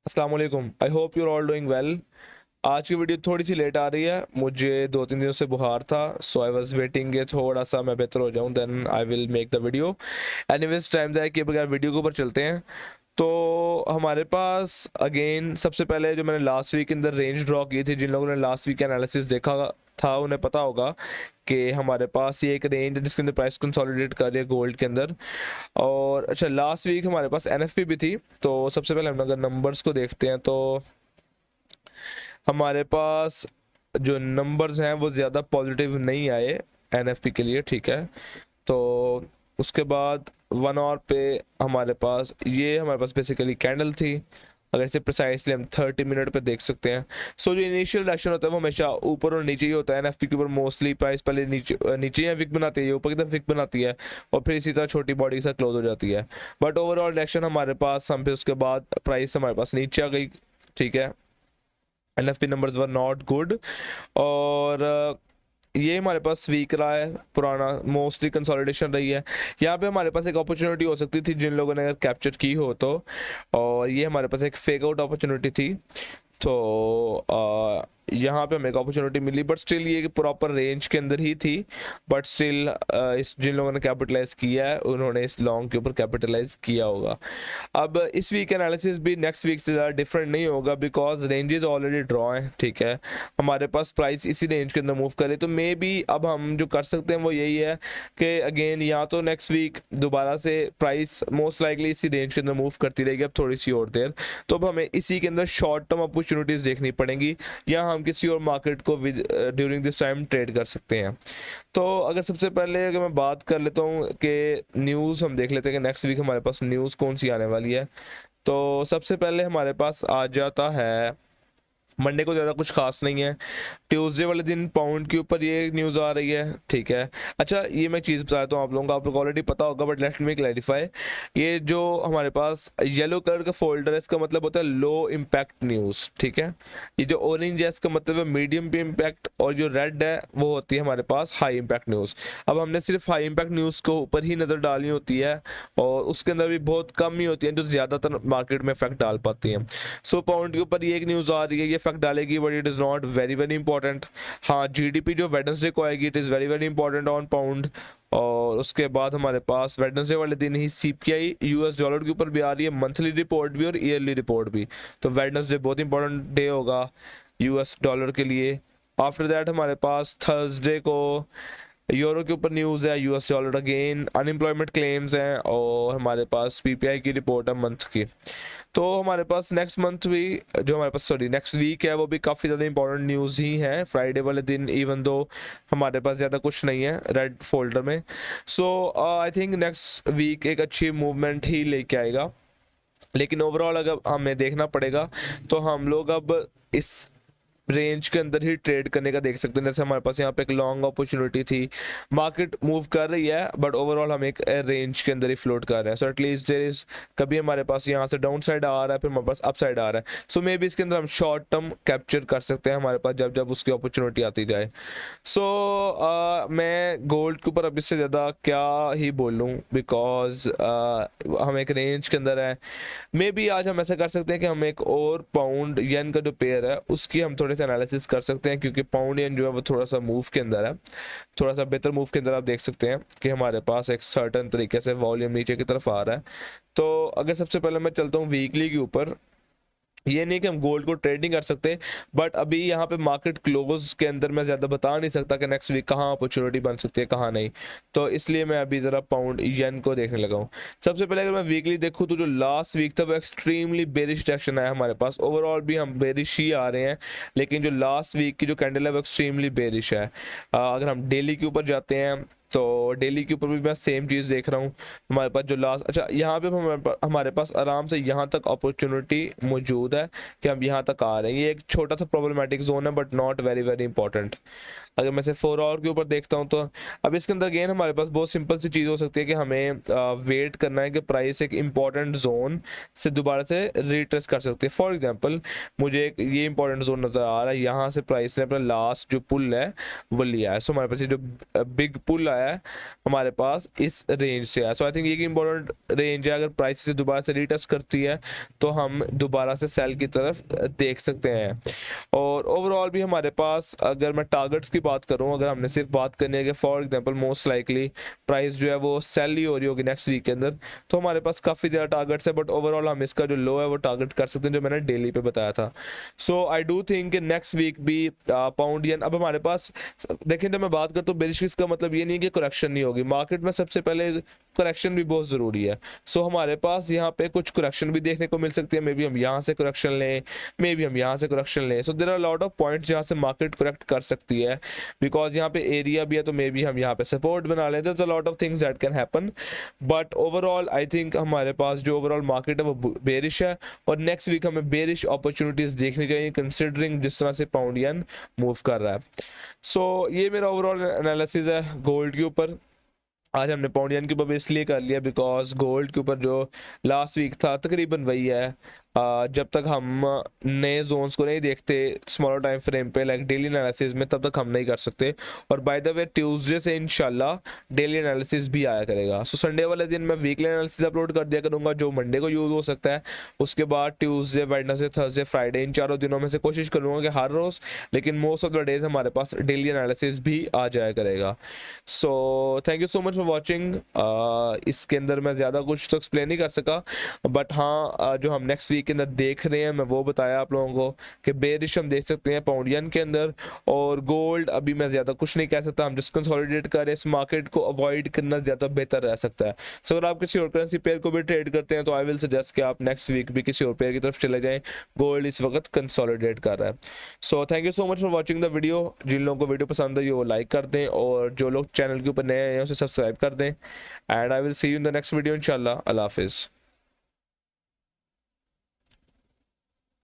अस्सलाम वालेकुम। I hope you're all doing well. आज की वीडियो थोड़ी सी लेट आ रही है, मुझे 2-3 दिनों से बुखार था, सो आई वाज वेटिंग कि थोड़ा सा मैं बेहतर हो जाऊं, then I will make the video. Anyways time जाए कि बगैर वीडियो के ऊपर चलते हैं। तो हमारे पास अगेन सबसे पहले जो मैंने लास्ट वीक के अंदर रेंज ड्रॉ की थी, जिन लोगों ने लास्ट वीक एनालिसिस देखा था उन्हें पता होगा कि हमारे पास ये एक रेंज है जिसके अंदर प्राइस कंसोलिडेट कर रही है गोल्ड के अंदर। और अच्छा, लास्ट वीक हमारे पास एनएफपी भी थी। तो सबसे पहले हम अगर नंबर्स को देखते हैं तो हमारे पास जो नंबर्स हैं वो ज़्यादा पॉजिटिव नहीं आए एनएफपी के लिए, ठीक है। तो उसके बाद 1 आवर पे हमारे पास बेसिकली कैंडल थी। अगर इसे प्रिसाइसली हम 30 मिनट पे देख सकते हैं। सो जो इनिशियल डायरेक्शन होता है वो हमेशा ऊपर और नीचे ही होता है। एनएफपी के ऊपर मोस्टली प्राइस पहले नीचे या विक बनाती है, ऊपर की तरफ विक बनाती है और फिर इसी तरह छोटी बॉडी के साथ क्लोज हो जाती है। बट ओवरऑल डायरेक्शन हमारे पास, हम फिर उसके बाद प्राइस हमारे पास नीचे आ गई, ठीक है। NFP numbers were not good. और ये हमारे पास वीक रहा है, पुराना मोस्टली कंसोलिडेशन रही है। यहाँ पे हमारे पास एक अपॉर्चुनिटी हो सकती थी जिन लोगों ने अगर कैप्चर की हो तो। और ये हमारे पास एक फेक आउट अपॉर्चुनिटी थी। तो यहाँ पे हमें एक अपॉर्चुनिटी मिली, बट स्टिल ये प्रॉपर रेंज के अंदर ही थी। बट स्टिल इस जिन लोगों ने कैपिटलाइज किया है उन्होंने इस लॉन्ग के ऊपर कैपिटलाइज किया होगा। अब इस वीक एनालिसिस भी नेक्स्ट वीक से ज़्यादा डिफरेंट नहीं होगा, बिकॉज रेंजेस ऑलरेडी ड्रॉ हैं, ठीक है। हमारे पास प्राइस इसी रेंज के अंदर मूव करे तो मे बी अब हम जो कर सकते हैं वो यही है कि अगेन या तो नेक्स्ट वीक दोबारा से प्राइस मोस्ट लाइकली इसी रेंज के अंदर मूव करती रहेगी अब थोड़ी सी और देर। तो अब हमें इसी के अंदर शॉर्ट टर्म अपॉर्चुनिटीज़ देखनी पड़ेंगी, या हम किसी और मार्केट को ड्यूरिंग दिस टाइम ट्रेड कर सकते हैं। तो अगर सबसे पहले अगर मैं बात कर लेता हूँ कि न्यूज़ हम देख लेते हैं कि नेक्स्ट वीक हमारे पास न्यूज़ कौन सी आने वाली है। तो सबसे पहले हमारे पास आ जाता है, मंडे को ज़्यादा कुछ खास नहीं है। ट्यूसडे वाले दिन पाउंड के ऊपर ये न्यूज़ आ रही है, ठीक है। अच्छा, ये मैं चीज़ बताता हूँ आप लोग ऑलरेडी पता होगा, बट लेट मी क्लैरिफाई। ये जो हमारे पास येलो कलर का फोल्डर है इसका मतलब होता है लो इम्पैक्ट न्यूज़, ठीक है। ये जो ऑरेंज है इसका मतलब है मीडियम पे इम्पैक्ट, और जो रेड है वो होती है हमारे पास हाई इम्पैक्ट न्यूज़। अब हमने सिर्फ हाई इम्पैक्ट न्यूज़ को ऊपर ही नज़र डालनी होती है, और उसके अंदर भी बहुत कम ही होती हैं जो ज़्यादातर मार्केट में इफेक्ट डाल पाती हैं। सो पाउंड के ऊपर ये एक न्यूज़ आ रही है, ये इफेक्ट डालेगी, but it is not very very important. हाँ, जीडीपी जो वेडनेसडे को आएगी it is very very important on pound. और उसके बाद हमारे पास वेडनेसडे वाले दिन ही सीपीआई यूएस डॉलर के ऊपर भी आ रही है, मंथली रिपोर्ट भी और ईयरली रिपोर्ट भी। तो वेडनेसडे बहुत इंपॉर्टेंट डे होगा यूएस डॉलर के लिए। आफ्टर दैट हमारे पास थर्सडे को यूरो के ऊपर न्यूज़ है, US dollar again, unemployment claims हैं, और हमारे पास पीपीआई की रिपोर्ट है मंथ की। तो हमारे पास नेक्स्ट मंथ भी, जो हमारे पास सॉरी नेक्स्ट वीक है, वो भी काफ़ी ज़्यादा इंपॉर्टेंट न्यूज़ ही है फ्राइडे वाले दिन, इवन दो हमारे पास ज़्यादा कुछ नहीं है रेड फोल्डर में। सो आई थिंक नेक्स्ट वीक एक अच्छी मूवमेंट ही लेके आएगा। लेकिन ओवरऑल अगर हमें देखना पड़ेगा तो हम लोग अब इस रेंज के अंदर ही ट्रेड करने का देख सकते हैं। जैसे हमारे पास यहाँ पे एक लॉन्ग अपॉर्चुनिटी थी, मार्केट मूव कर रही है, बट ओवरऑल हम एक रेंज के अंदर ही फ्लोट कर रहे हैं। सो एटलीस्ट देयर इज, कभी हमारे पास यहाँ से डाउन साइड आ रहा है, फिर हमारे पास अप साइड आ रहा है। सो मे बी इसके अंदर हम शॉर्ट टर्म कैप्चर कर सकते हैं हमारे पास जब जब उसकी अपॉर्चुनिटी आती जाए। सो मैं गोल्ड के ऊपर अब इससे ज़्यादा क्या ही बोलूँ, बिकॉज हम एक रेंज के अंदर है। मे बी आज हम ऐसा कर सकते हैं कि हम एक और पाउंड येन का जो पेयर है उसकी हम थोड़े से एनालिसिस कर सकते हैं, क्योंकि पाउंड येन जो है वो थोड़ा सा मूव के अंदर है, थोड़ा सा बेहतर मूव के अंदर। आप देख सकते हैं कि हमारे पास एक सर्टन तरीके से वॉल्यूम नीचे की तरफ आ रहा है। तो अगर सबसे पहले मैं चलता हूँ वीकली के ऊपर, ये नहीं कि हम गोल्ड को ट्रेड नहीं कर सकते, बट अभी यहाँ पे मार्केट क्लोज के अंदर मैं ज़्यादा बता नहीं सकता कि नेक्स्ट वीक कहाँ अपॉर्चुनिटी बन सकती है कहाँ नहीं। तो इसलिए मैं अभी ज़रा पाउंड येन को देखने लगा हूँ। सबसे पहले अगर मैं वीकली देखूँ तो जो लास्ट वीक था वो एक्सट्रीमली बेरिश डायरेक्शन आया हमारे पास। ओवरऑल भी हम बेरिश ही आ रहे हैं, लेकिन जो लास्ट वीक की जो कैंडल है वो एक्सट्रीमली बेरिश है। अगर हम डेली के ऊपर जाते हैं तो डेली के ऊपर भी मैं सेम चीज़ देख रहा हूँ। हमारे पास जो लास्ट, अच्छा यहाँ पे हमारे पास आराम से यहाँ तक अपॉर्चुनिटी मौजूद है कि हम यहाँ तक आ रहे हैं। ये एक छोटा सा प्रॉब्लमेटिक जोन है, but not very very important. अगर मैं से 4 आवर के ऊपर देखता हूँ तो अब इसके अंदर अगेन हमारे पास बहुत सिंपल सी चीज़ हो सकती है कि हमें वेट करना है कि प्राइस एक इंपॉर्टेंट जोन से दोबारा से रिट्रेस कर सकती है। फॉर एग्जांपल मुझे एक ये इंपॉर्टेंट जोन नज़र आ रहा है, यहाँ से प्राइस ने अपना लास्ट जो पुल है वो लिया है। सो हमारे पास ये जो बिग पुल आया है हमारे पास इस रेंज से है। सो आई थिंक ये इंपॉर्टेंट रेंज है, अगर प्राइस से दोबारा से रीटेस्ट करती है तो हम दोबारा से सेल की तरफ देख सकते हैं। और ओवरऑल भी हमारे पास अगर मैं टारगेट्स की बात करूं, अगर हमने सिर्फ बात करनी है कि for example most likely price जो है वो सेल ही हो रही होगी नेक्स्ट वीक के अंदर, तो हमारे पास काफ़ी ज़्यादा टारगेट्स है, बट ओवरऑल हम इसका जो लो है वो टारगेट कर सकते हैं जो मैंने डेली पे बताया था। So I do think next week भी पाउंड येन, अब हमारे पास देखें जब मैं बात करता हूँ बेरिश का मतलब ये नहीं कि करेक्शन नहीं होगी, मार्केट में सबसे पहले करेक्शन भी बहुत ज़रूरी है। सो हमारे पास यहाँ पे कुछ करेक्शन भी देखने को मिल सकती है, मे बी हम यहाँ से करेक्शन लें, मे बी हम यहाँ से करेक्शन लें। So there are lot of points जहाँ से मार्केट करेक्ट कर सकती है, बिकॉज यहाँ पे एरिया भी है, तो मे बी हम यहाँ पे सपोर्ट बना लें। There are lot of things that can happen, but overall I think हमारे पास जो ओवरऑल मार्केट है वो बेरिश है, और नेक्स्ट वीक हमें बेरिश अपॉर्चुनिटीज़ देखनी चाहिए कंसिडरिंग जिस तरह से पाउंड येन मूव कर रहा है। सो ये मेरा ओवरऑल एनालिसिस है गोल्ड के ऊपर। आज हमने पाउंड येन के ऊपर इसलिए कर लिया बिकॉज गोल्ड के ऊपर जो लास्ट वीक था तकरीबन वही है। जब तक हम नए जोन्स को नहीं देखते स्मॉलर टाइम फ्रेम पे लाइक डेली एनालिसिस में, तब तक हम नहीं कर सकते। और बाय द वे ट्यूसडे से इंशाल्लाह डेली एनालिसिस भी आया करेगा। सो संडे वाले दिन मैं वीकली एनालिसिस अपलोड कर दिया करूँगा जो मंडे को यूज़ हो सकता है। उसके बाद ट्यूसडे, वेडनेसडे, थर्सडे, फ्राइडे, इन चारों दिनों में से कोशिश करूँगा कि हर रोज़, लेकिन मोस्ट ऑफ द डेज हमारे पास डेली एनालिसिस भी आ जाया करेगा। सो thank you so much for watching. इसके अंदर मैं ज़्यादा कुछ तो एक्सप्लेन नहीं कर सका, बट हाँ जो हम नेक्स्ट वीक के अंदर देख रहे हैं मैं वो बताया आप लोगों को कि बेरिश हम देख सकते हैं पाउंड येन के अंदर। और गोल्ड अभी मैं ज़्यादा कुछ नहीं कह सकता, हम जस्ट कंसोलिडेट करें, इस मार्केट को अवॉइड करना ज़्यादा बेहतर रह सकता है। सो अगर आप किसी और करेंसी पेयर को भी ट्रेड करते हैं तो आई विल सजेस्ट कि आप नेक्स्ट वीक भी किसी और पेयर की तरफ चले जाएं। गोल्ड इस वक्त कंसोलिडेट कर रहा है। So thank you so much for watching the video. जिन लोगों को वीडियो पसंद आई वो लाइक कर दें, और जो लोग चैनल के ऊपर नए आए हैं उसे सब्सक्राइब कर दें। And I will see you in the next video इंशाल्लाह। अल्लाह हाफिज़।